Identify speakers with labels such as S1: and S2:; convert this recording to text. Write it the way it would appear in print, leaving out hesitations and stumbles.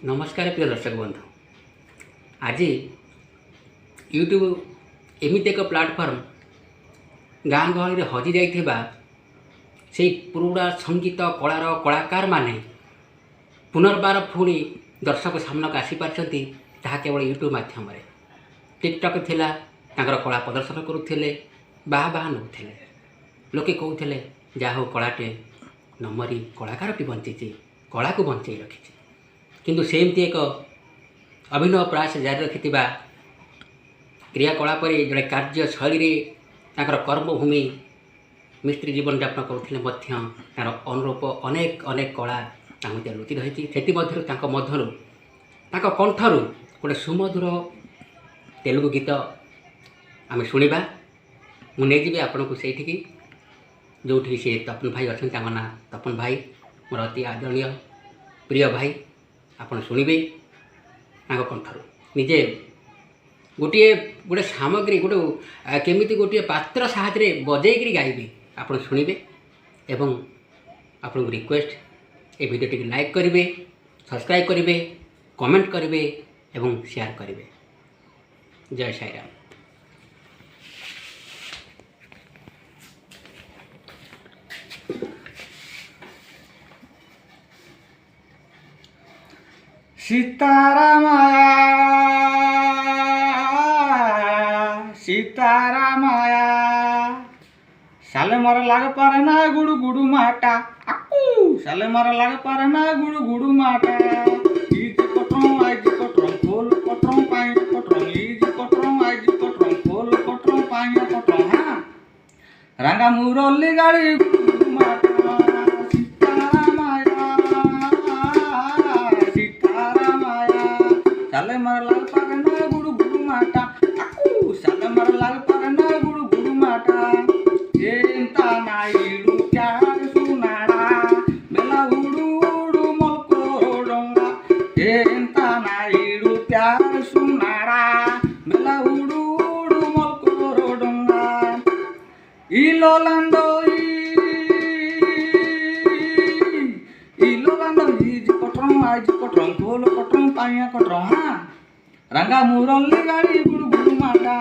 S1: नमस्कार प्रिय दर्शक बंधु। आज यूट्यूब एमती एक प्लाटफर्म गाँ गहली हजि जाइथिबा से पुराणा संगीत कलार कलाकार माने पुनर्बार पुणी दर्शक सामना आसी पारछंती। ताहा केवल यूट्यूब माध्यम टिकटक थिला तांकर कला प्रदर्शन करुथिले, बाह नौथिले। लोके कहूथिले जा हो कलाटे नमरी कलाकारटी बंची कला को बंचाई रखी। किंतु सेमती एक अभिनव प्रयास जारी रखिथिबा क्रियाकलाप जड़े कार्य शैली कर्मभूमि मिस्त्री जीवन यापन करुथिले मध्य तार अनुरूप अनेक अनेक कला तांको लुचि रही। से मध्यरु कंठर गोटे सुमधुर तेलुगु गीत आम शुणा। मुझे आपन को से जो सी तपन भाई अच्छा ना तपन भाई मोर अति आदरणीय प्रिय भाई आपन शुणवे कंठर निजे गोटे गोटे सामग्री गोटे केमिति गोटे पात्र साहाय्य बजेक गाइबे आपन शुणवे। एवं आपन को रिक्वेस्ट ए वीडियो टी लाइक करेंगे, सब्सक्राइब करेंगे, कमेंट करेंगे एवं शेयर करेंगे। जय साई राम।
S2: सीतारामया सीतारामया साले मर लाग पारे ना गुडू गुडू माटा आकू साले मर लाग पारे ना गुडू गुडू माटा इज कोट्रों आइज कोट्रों खोल कोट्रों पाई कोट्रों इज कोट्रों आइज कोट्रों खोल कोट्रों पाई कोट्रों हाँ रंगा मुरली गाड़ी गुडू माटा साले मर लाग पारे ना गुडू गुडू माटा आकू साले मर लाग पारे ना गुडू गुडू माटा एंता नाइडू प्यार सुनाड़ा बेला उडू उडू मलको डोंगा एंता नाइडू प्यार सुनाड़ा बेला उडू उडू मलको डोंगा इलोलंदो इज कोट्रों आइज कोट्रों खोल कोट्रों पाइया कोट्रों हाँ रंगा मुरली गाड़ी गुडू गुडू माटा।